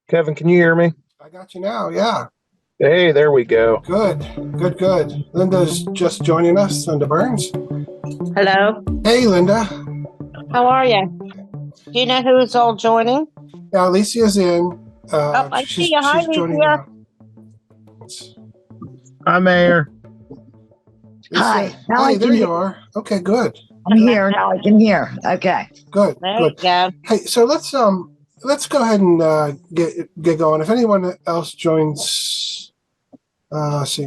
Kevin, can you hear me? I got you now. Yeah. Hey, there we go. Good. Good. Good. Linda's just joining us. Linda Burns. Hello. Hey, Linda. How are you? Do you know who's all joining? Yeah, Alicia's in. I see you. Hi, She's joining Alicia. now. Hi, Mayor. Alicia, Hi. Now I hey, can there you hear. are. Okay, good. I'm here. Now I can hear. Okay. Good. There Good. you go. Hey, so let's go ahead and get going. If anyone else joins, see,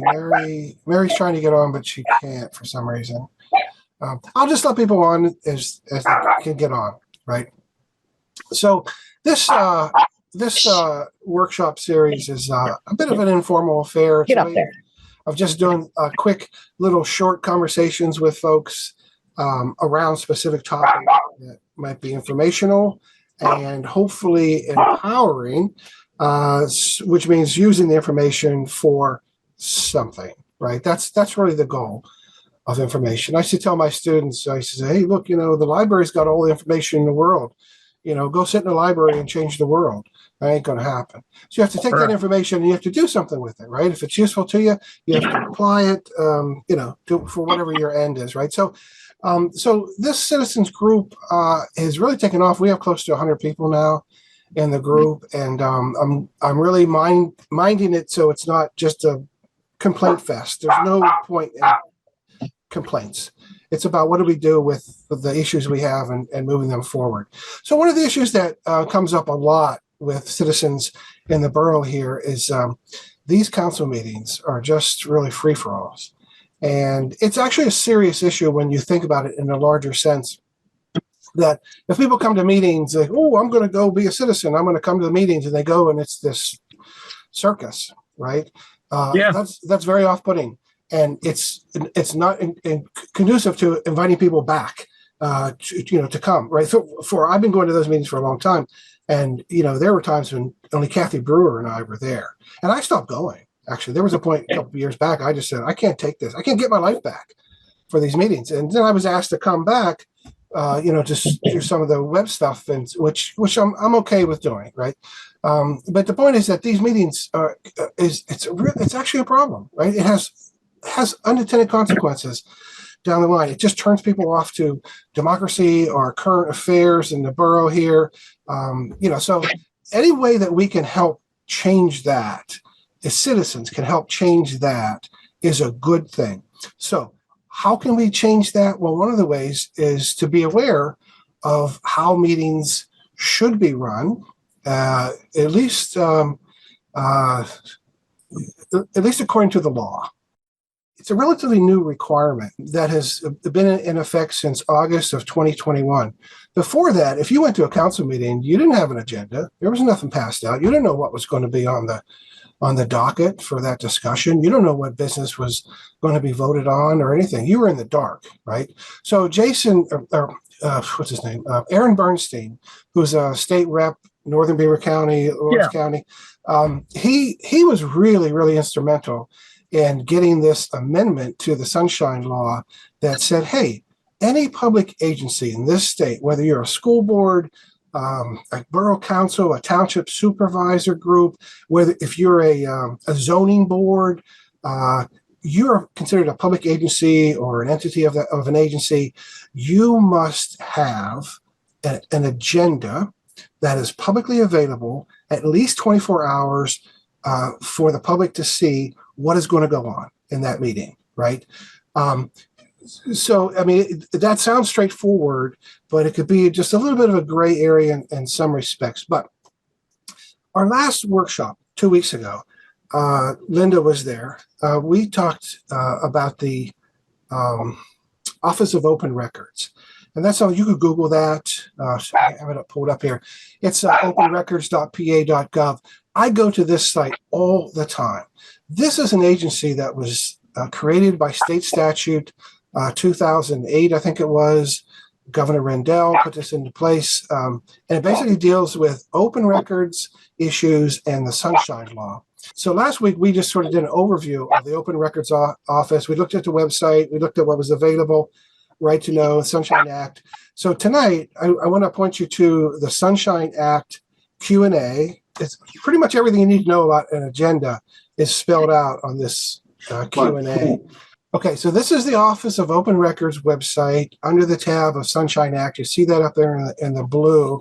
Mary's trying to get on, but she can't for some reason. I'll just let people on as they can get on, right? So this workshop series is a bit of an informal affair. It's Get a up way there. of just doing quick little short conversations with folks around specific topics that might be informational and hopefully empowering, which means using the information for something, right? That's really the goal of information. I used to tell my students, I used to say, hey, look, the library's got all the information in the world. Go sit in the library and change the world. That ain't going to happen. So you have to take that information and you have to do something with it, right? If it's useful to you, you have to apply it, for whatever your end is, right? So this citizens group has really taken off. We have close to 100 people now in the group, and I'm really minding it so it's not just a complaint fest. There's no point in complaints. It's about what do we do with the issues we have and moving them forward. So one of the issues that comes up a lot with citizens in the borough here is these council meetings are just really free-for-alls. And it's actually a serious issue when you think about it in a larger sense, that if people come to meetings, like, oh, I'm going to go be a citizen, I'm going to come to the meetings, and they go and it's this circus, right? That's very off-putting. And it's not conducive to inviting people back, to come, right? So I've been going to those meetings for a long time, and there were times when only Kathy Brewer and I were there, and I stopped going. Actually, there was a point a couple of years back. I just said, I can't take this. I can't get my life back for these meetings. And then I was asked to come back, to do some of the web stuff, and which I'm okay with doing, right? But the point is that these meetings it's actually a problem, right? It has unintended consequences down the line. It just turns people off to democracy or current affairs in the borough here. So any way that we can help change that, as citizens can help change that, is a good thing. So how can we change that? Well, one of the ways is to be aware of how meetings should be run, at least according to the law. It's a relatively new requirement that has been in effect since August of 2021. Before that, if you went to a council meeting, you didn't have an agenda. There was nothing passed out. You didn't know what was going to be on the docket for that discussion. You don't know what business was going to be voted on or anything. You were in the dark, right? So Jason, what's his name? Aaron Bernstein, who's a state rep, Northern Beaver County, Lawrence County. He was really, really instrumental in getting this amendment to the Sunshine Law that said, hey, any public agency in this state, whether you're a school board, a borough council, a township supervisor group, whether if you're a zoning board, you're considered a public agency or an entity of an agency, you must have an agenda that is publicly available at least 24 hours for the public to see what is going to go on in that meeting, right? So, I mean, that sounds straightforward, but it could be just a little bit of a gray area in some respects. But our last workshop 2 weeks ago, Linda was there. We talked about the Office of Open Records. And that's something you could Google that. I have it pulled up here. It's openrecords.pa.gov. I go to this site all the time. This is an agency that was created by state statute 2008, I think it was. Governor Rendell put this into place. And it basically deals with open records issues and the Sunshine Law. So last week, we just sort of did an overview of the Open Records Office. We looked at the website. We looked at what was available, Right to Know, Sunshine Act. So tonight, I want to point you to the Sunshine Act Q&A it's pretty much everything you need to know about an agenda is spelled out on this Q&A. Okay, so this is the Office of Open Records website under the tab of Sunshine Act. You see that up there in the blue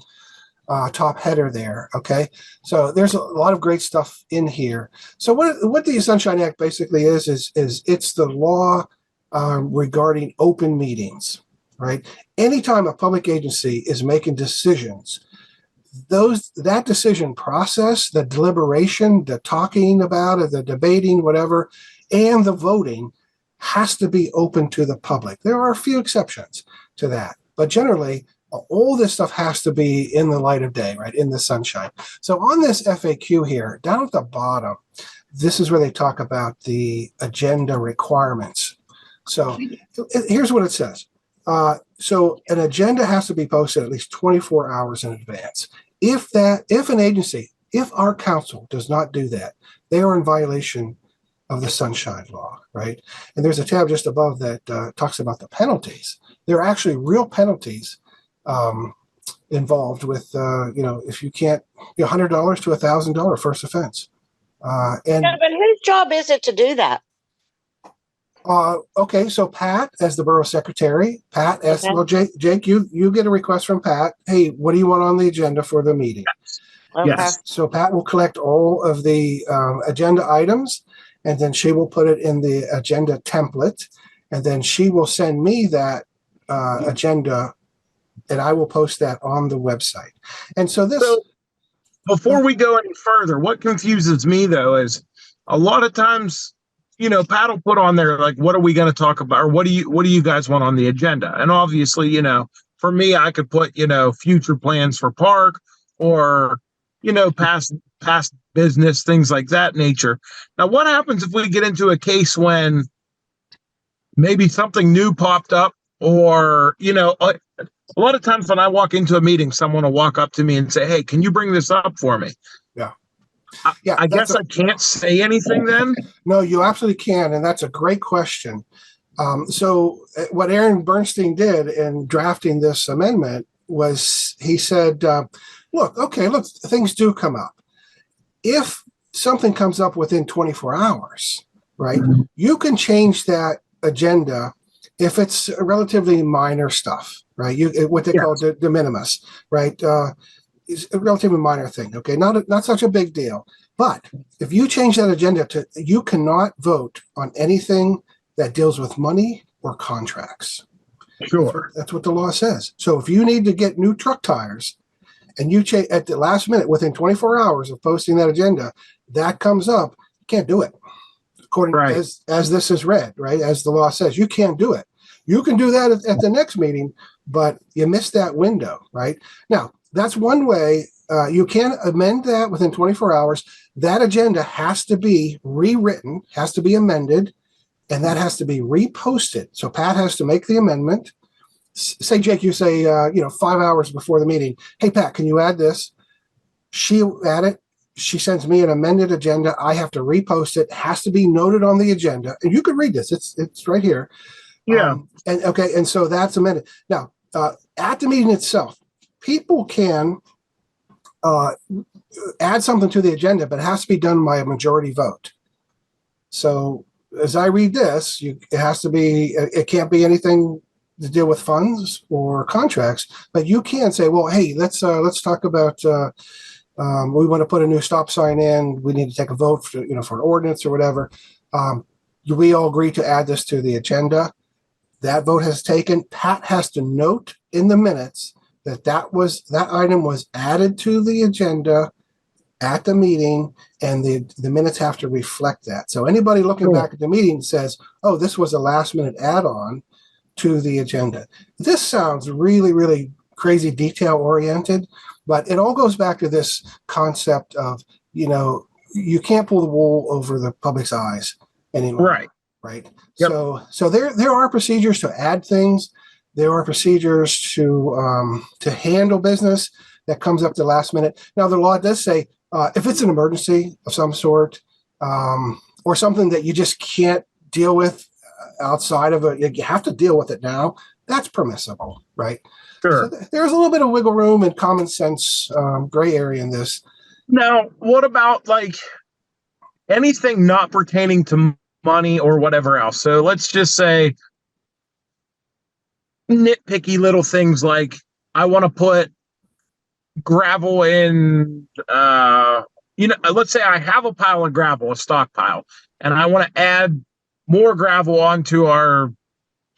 top header there. Okay, so there's a lot of great stuff in here. So what the Sunshine Act basically is it's the law regarding open meetings, right? Anytime a public agency is making decisions, that decision process, the deliberation, the talking about it, the debating, whatever, and the voting has to be open to the public. There are a few exceptions to that, but generally, all this stuff has to be in the light of day, right? In the sunshine. So on this FAQ here, down at the bottom, this is where they talk about the agenda requirements. So here's what it says. So an agenda has to be posted at least 24 hours in advance. If our council does not do that, they are in violation of the Sunshine Law, right? And there's a tab just above that talks about the penalties. There are actually real penalties involved with, if you can't, $100 to $1,000 first offense. But whose job is it to do that? Okay, so Pat, as the borough secretary, Pat asked, well, Jake, you get a request from Pat. Hey, what do you want on the agenda for the meeting? Okay. Yes. So Pat will collect all of the agenda items, and then she will put it in the agenda template, and then she will send me that agenda, and I will post that on the website. And so this. So before we go any further, what confuses me though is a lot of times, Pat will put on there like, what are we going to talk about, or what do you guys want on the agenda? And obviously, for me, I could put, future plans for park, or past business, things like that nature. Now, what happens if we get into a case when maybe something new popped up, or a lot of times when I walk into a meeting, someone will walk up to me and say, hey, can you bring this up for me? Yeah. I guess I can't say anything then. No, you absolutely can, and that's a great question. So what Aaron Bernstein did in drafting this amendment was he said, look, things do come up. If something comes up within 24 hours, right, you can change that agenda if it's relatively minor stuff, right? What they call de minimis, right? It's a relatively minor thing, okay? Not such a big deal. But if you change that agenda you cannot vote on anything that deals with money or contracts. Sure. That's what the law says. So if you need to get new truck tires and you change at the last minute within 24 hours of posting that agenda, that comes up, you can't do it. According as this is read, right? As the law says, you can't do it. You can do that at the next meeting, but you missed that window, right? Now, that's one way. You can amend that within 24 hours. That agenda has to be rewritten, has to be amended, and that has to be reposted. So Pat has to make the amendment. Say, Jake, you say, 5 hours before the meeting, hey, Pat, can you add this? She'll add it. She sends me an amended agenda. I have to repost it. It has to be noted on the agenda. And you can read this. It's right here. Yeah. And so that's amended. Now, at the meeting itself, people can add something to the agenda, but it has to be done by a majority vote. So as I read this, it can't be anything to deal with funds or contracts, but you can say, well, hey, let's talk about, we want to put a new stop sign in. We need to take a vote for an ordinance or whatever. We all agree to add this to the agenda. That vote has taken. Pat has to note in the minutes that item was added to the agenda at the meeting, and the minutes have to reflect that. So anybody looking back at the meeting says, oh, this was a last minute add-on to the agenda. This sounds really, really crazy detail oriented, but it all goes back to this concept of, you can't pull the wool over the public's eyes anymore. Right. Yep. So there are procedures to add things. There are procedures to handle business that comes up the last minute. Now, the law does say if it's an emergency of some sort, or something that you just can't deal with outside of it, you have to deal with it now. That's permissible, right? Sure. So there's a little bit of wiggle room and common sense, gray area in this. Now, what about like anything not pertaining to money or whatever else? So let's just say nitpicky little things like I want to put gravel in let's say I have a pile of gravel, a stockpile, and I want to add more gravel onto our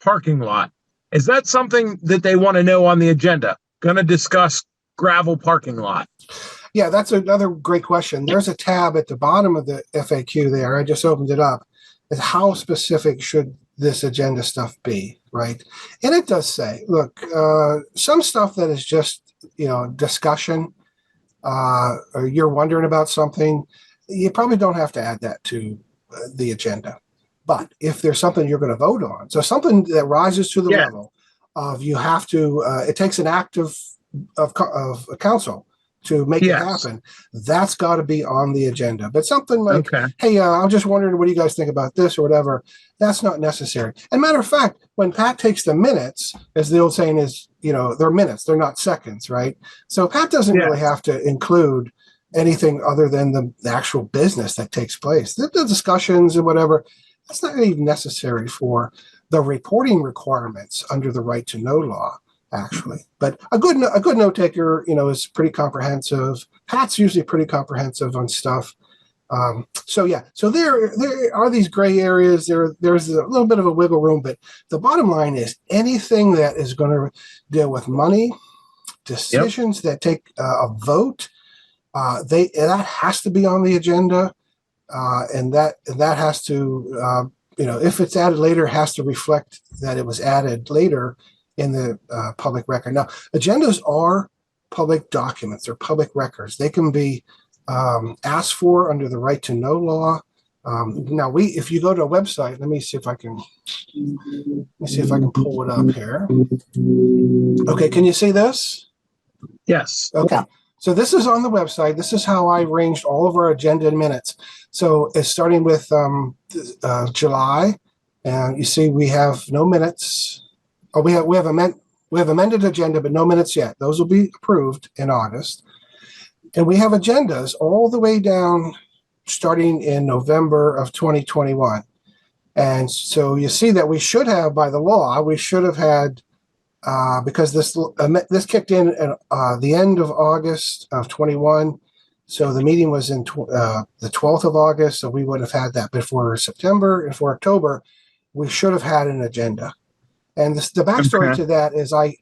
parking lot. Is that something that they want to know on the agenda? Going to discuss gravel parking lot. Yeah, that's another great question. There's a tab at the bottom of the FAQ there. I just opened it up. Is how specific should this agenda stuff be, right? And it does say, look, some stuff that is just, discussion, or you're wondering about something, you probably don't have to add that to the agenda. But if there's something you're going to vote on, so something that rises to the level of you have to, it takes an act of a council to make it happen, that's got to be on the agenda. But something like, hey, I'm just wondering, what do you guys think about this or whatever? That's not necessary. And matter of fact, when Pat takes the minutes, as the old saying is, they're minutes, they're not seconds, right? So Pat doesn't really have to include anything other than the actual business that takes place. The discussions and whatever, that's not even necessary for the reporting requirements under the right to know law, actually. But a good note taker, is pretty comprehensive. Pat's usually pretty comprehensive on stuff. So there are these gray areas. There's a little bit of a wiggle room, but the bottom line is anything that is going to deal with money, decisions that take a vote, that has to be on the agenda, and that has to, if it's added later, has to reflect that it was added later in the public record. Now, agendas are public documents or public records. They can be asked for under the right to know law. Now, if you go to a website, let me see if I can pull it up here. Okay, can you see this? Yes. Okay. So this is on the website. This is how I arranged all of our agenda minutes. So it's starting with July, and you see we have no minutes. Oh, we have amended agenda, but no minutes yet. Those will be approved in August. And we have agendas all the way down starting in November of 2021. And so you see that we should have, by the law, we should have had, because this kicked in at the end of August of 21. So the meeting was in the 12th of August. So we would have had that before September and for October. We should have had an agenda. And the backstory to that is I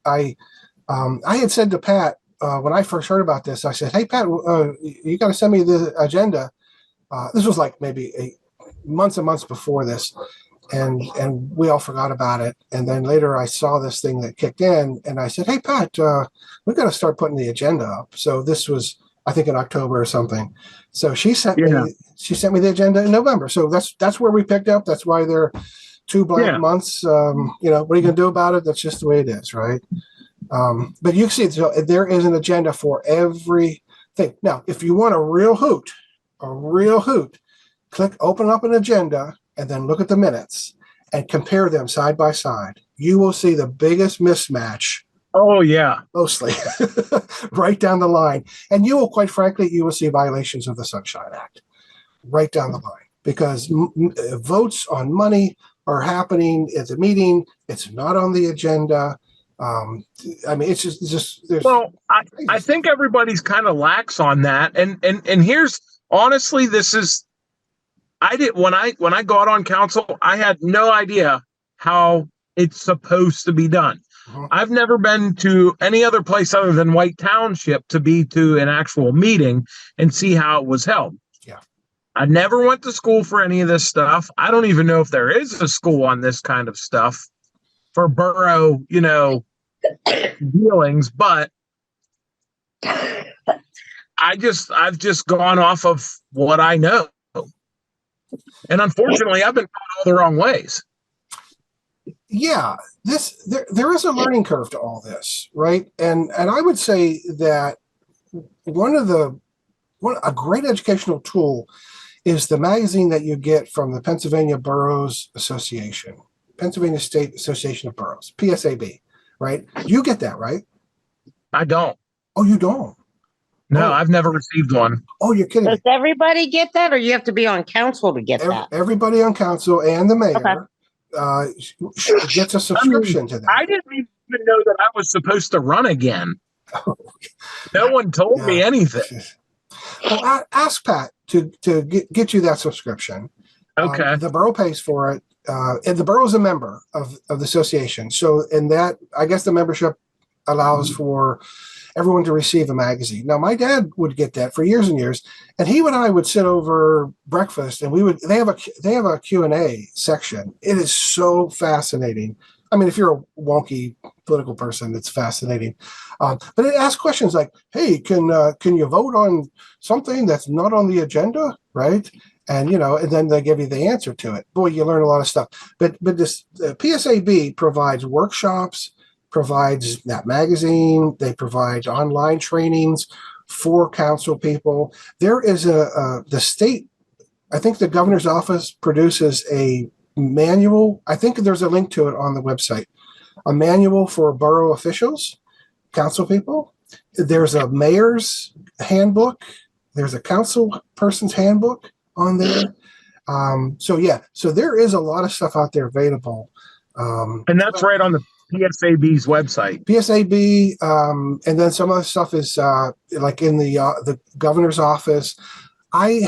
had said to Pat, when I first heard about this, I said, hey, Pat, you got to send me the agenda. This was like maybe months and months before this. And we all forgot about it. And then later I saw this thing that kicked in and I said, hey, Pat, we've got to start putting the agenda up. So this was, I think, in October or something. So she sent me the agenda in November. So that's where we picked up. That's why they're 2 blank months. What are you going to do about it? That's just the way it is, right? But you see, so there is an agenda for everything. Now, if you want a real hoot, open up an agenda and then look at the minutes and compare them side by side. You will see the biggest mismatch. Oh, yeah. Mostly right down the line. And you will see violations of the Sunshine Act right down the line because votes on money are happening at the meeting. It's not on the agenda. It's just there's. Well, I think everybody's kind of lax on that. And here's honestly, this is, when I got on council, I had no idea how it's supposed to be done. Uh-huh. I've never been to any other place other than White Township to be to an actual meeting and see how it was held. Yeah. I never went to school for any of this stuff. I don't even know if there is a school on this kind of stuff for borough, dealings, but I've just gone off of what I know. And unfortunately, I've been taught all the wrong ways. Yeah, there is a learning curve to all this, right? And I would say that a great educational tool is the magazine that you get from the Pennsylvania Boroughs Association, Pennsylvania State Association of Boroughs, PSAB, right? You get that, right? I don't. Oh, you don't? No, Oh. I've never received one. Oh, you're kidding me. Does everybody get that, or you have to be on council to get that? Everybody on council and the mayor gets a subscription to that. I didn't even know that I was supposed to run again. No one told me anything. Well, ask Pat to get you that subscription. Okay. The borough pays for it, and the borough is a member of the association. So, in that, I guess the membership allows for everyone to receive a magazine. Now, my dad would get that for years and years, and he and I would sit over breakfast, and they have a Q&A section. It is so fascinating. I mean, if you're a wonky political person, it's fascinating. But it asks questions like, "Hey, can you vote on something that's not on the agenda?" Right? And and then they give you the answer to it. Boy, you learn a lot of stuff. But this PSAB provides workshops, provides that magazine. They provide online trainings for council people. There is the state. I think the governor's office produces a manual. I think there's a link to it on the website. A manual for borough officials, council people. There's a mayor's handbook. There's a council person's handbook on there. So there is a lot of stuff out there available. And that's right on the PSAB's website. PSAB, and then some other stuff is like in the governor's office. I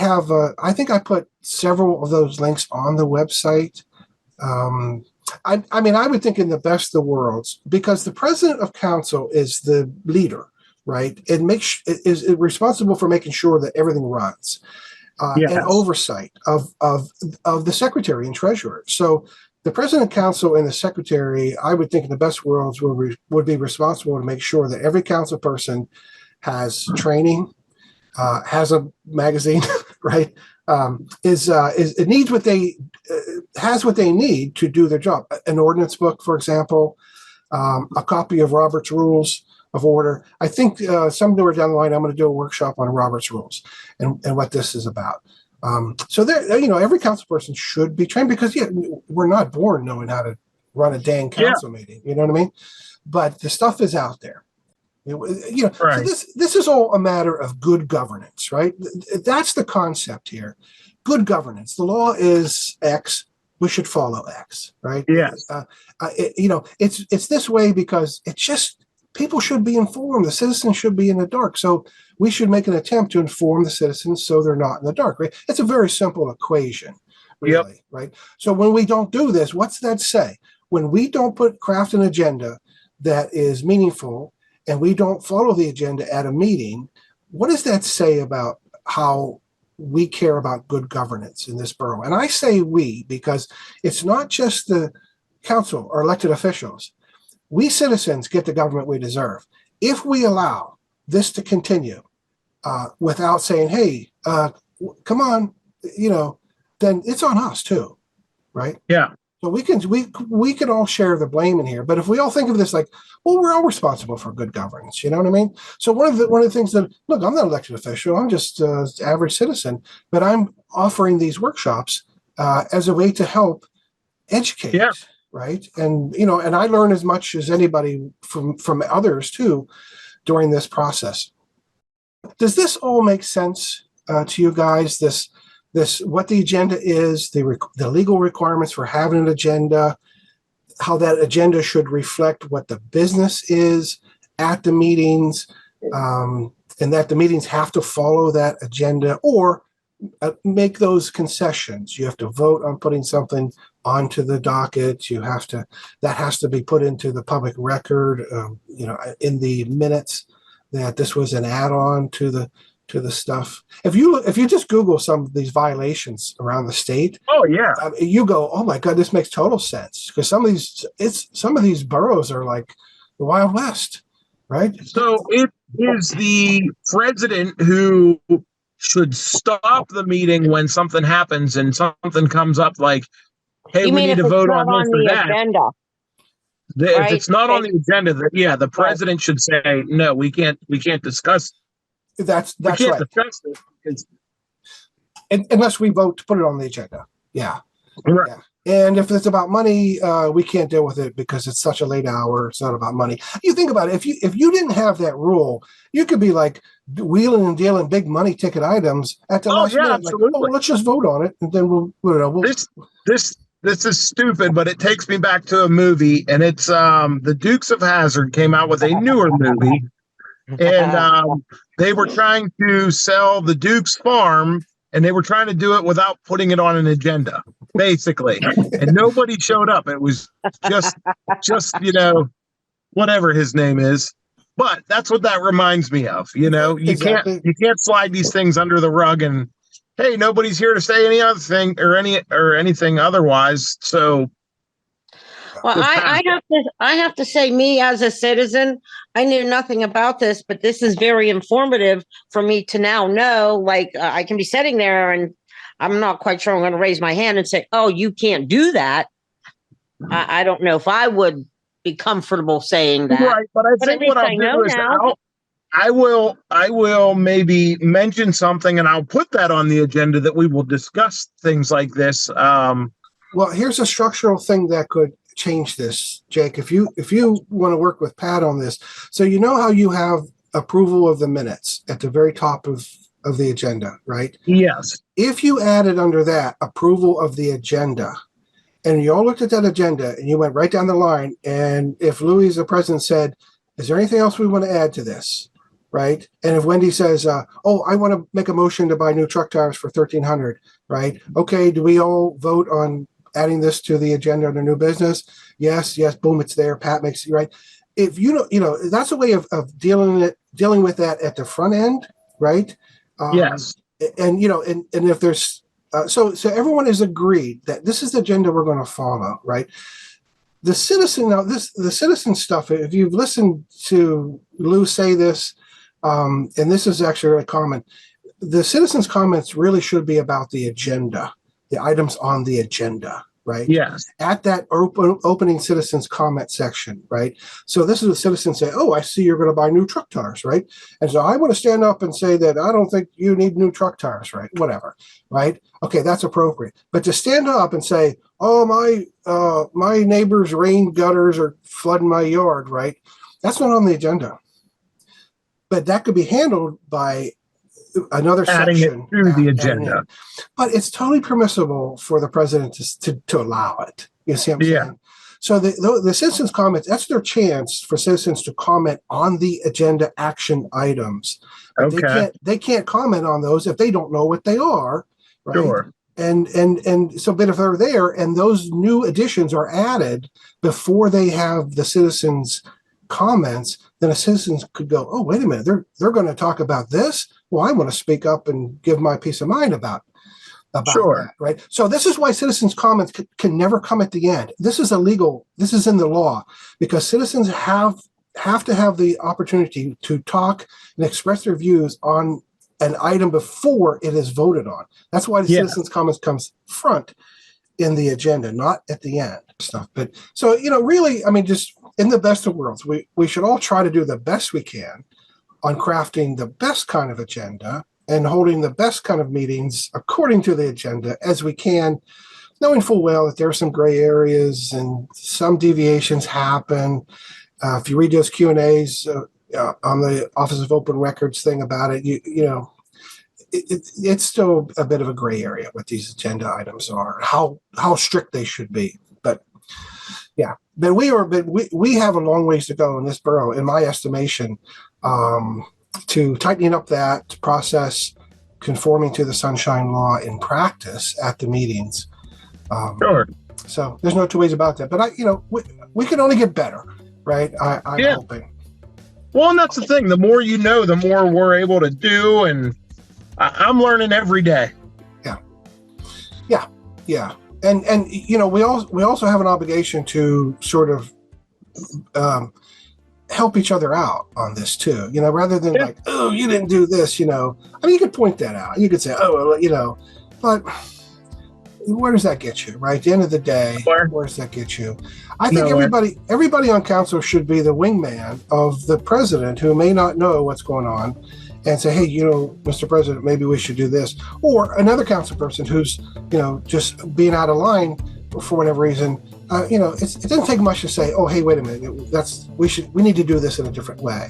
think I put several of those links on the website. I mean, I would think in the best of worlds, because the president of council is the leader, right? And is responsible for making sure that everything runs, Yes. and oversight of the secretary and treasurer. So the president of council and the secretary, I would think in the best worlds would be responsible to make sure that every council person has training, has a magazine, right? It needs what they has what they need to do their job. An ordinance book, for example, a copy of Robert's Rules of Order. I think somewhere down the line, I'm going to do a workshop on Robert's Rules and what this is about. So there, every council person should be trained, because we're not born knowing how to run a dang council meeting. You know what I mean? But the stuff is out there. Right. So this is all a matter of good governance, right? That's the concept here. Good governance. The law is X. We should follow X, right? Yes. It's this way because it's just people should be informed. The citizens should be in the dark. So we should make an attempt to inform the citizens so they're not in the dark, right? It's a very simple equation, really, right? So when we don't do this, what's that say? When we don't craft an agenda that is meaningful, and we don't follow the agenda at a meeting, what does that say about how we care about good governance in this borough? And I say we because it's not just the council or elected officials. We citizens get the government we deserve. If we allow this to continue without saying, hey, come on, then it's on us too, right? Yeah. So we can all share the blame in here, but if we all think of this like, well, we're all responsible for good governance, you know what I mean? So one of the things that, look, I'm not an elected official, I'm just an average citizen, but I'm offering these workshops as a way to help educate, right? And and I learn as much as anybody from others too during this process. Does this all make sense to you guys? This what the agenda is, the legal requirements for having an agenda, how that agenda should reflect what the business is at the meetings, and that the meetings have to follow that agenda or make those concessions. You have to vote on putting something onto the docket. That has to be put into the public record, in the minutes, that this was an add-on to the stuff. If you just Google some of these violations around the state, you go, oh my God, this makes total sense, because some of these boroughs are like the Wild West, right? So it is the president who should stop the meeting when something happens and something comes up like, hey, we need to vote on this or that. Agenda? If it's not on the agenda, the president should say, no, we can't discuss. That's we can't right. discuss this because unless we vote to put it on the agenda. Yeah. Right. Yeah. And if it's about money, we can't deal with it because it's such a late hour. It's not about money. You think about it. If you didn't have that rule, you could be like wheeling and dealing big money ticket items at the last minute. Absolutely. Like, let's just vote on it, and then we'll This is stupid, but it takes me back to a movie, and it's the Dukes of Hazzard came out with a newer movie, and they were trying to sell the Duke's farm, and they were trying to do it without putting it on an agenda, basically, and nobody showed up. It was just whatever his name is. But that's what that reminds me of. You Exactly. you can't slide these things under the rug and, hey, nobody's here to say any other thing or anything otherwise. So, Well, I have to say, me as a citizen, I knew nothing about this, but this is very informative for me to now know. Like, I can be sitting there and I'm not quite sure I'm going to raise my hand and say, "Oh, you can't do that." I don't know if I would be comfortable saying that. Right, but I think what I'll do is I will maybe mention something, and I'll put that on the agenda that we will discuss things like this. Well, here's a structural thing that could change this, Jake. If you want to work with Pat on this, so you know how you have approval of the minutes at the very top of the agenda, right? Yes. If you added under that approval of the agenda, and you all looked at that agenda and you went right down the line, and if Louis, the president, said, "Is there anything else we want to add to this?" Right? And if Wendy says, "Oh, I want to make a motion to buy new truck tires for $1,300," right? Okay, do we all vote on adding this to the agenda under new business? Yes. Boom, it's there. Pat makes it right. If that's a way of dealing with that at the front end, right? Yes. And if there's so everyone is agreed that this is the agenda we're going to follow, right? The citizen stuff. If you've listened to Lou say this, and this is actually really common, the citizens' comments really should be about the agenda, the items on the agenda, right? Yes. At that opening citizens' comment section, right? So this is the citizens say, "Oh, I see you're going to buy new truck tires," right? And so I want to stand up and say that I don't think you need new truck tires, right? Whatever, right? Okay, that's appropriate. But to stand up and say, "Oh, my neighbor's rain gutters are flooding my yard," right? That's not on the agenda. But that could be handled by another Adding section it to the agenda. But it's totally permissible for the president to allow it. You see what I'm saying? So the citizens' comments, that's their chance for citizens to comment on the agenda action items. Okay. They can't comment on those if they don't know what they are, right? Sure. And so, but if they're there and those new additions are added before they have the citizens' comments, then a citizen could go, "Oh, wait a minute, they're going to talk about this. Well, I want to speak up and give my peace of mind about Sure. that," right? So this is why citizens' comments can never come at the end. This is illegal. This is in the law because citizens have to have the opportunity to talk and express their views on an item before it is voted on. That's why the citizens' comments comes front in the agenda, not at the end stuff. But so, really, I mean, just in the best of worlds, we should all try to do the best we can on crafting the best kind of agenda and holding the best kind of meetings according to the agenda as we can, knowing full well that there are some gray areas and some deviations happen. If you read those Q&As on the Office of Open Records thing about it, it's still a bit of a gray area what these agenda items are, how strict they should be. But yeah, but we have a long ways to go in this borough, in my estimation, to tightening up that process, conforming to the Sunshine Law in practice at the meetings. Sure. So there's no two ways about that. But we can only get better, right? I'm hoping. Well, and that's the thing. The more you know, the more we're able to do, and I'm learning every day. Yeah. And we also have an obligation to sort of help each other out on this too. Rather than like, "Oh, you didn't do this." I mean, you could point that out. You could say, "Oh, well," but where does that get you? Right? At the end of the day, where does that get you? I think everybody on council should be the wingman of the president who may not know what's going on, and say, "Hey, Mr. President, maybe we should do this." Or another council person who's, just being out of line for whatever reason, you know, it doesn't take much to say, oh, hey, wait a minute, we need to do this in a different way.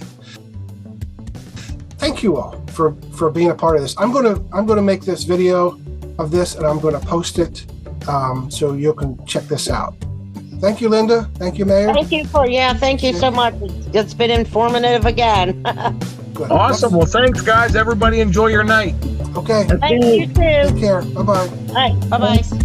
Thank you all for being a part of this. I'm gonna make this video of this, and I'm gonna post it so you can check this out. Thank you, Linda. Thank you, Mayor. Thank you so much. It's been informative again. Good. Awesome. Well, thanks, guys. Everybody enjoy your night. Okay. Thank you too. Take care. Bye-bye. All right. Bye-bye.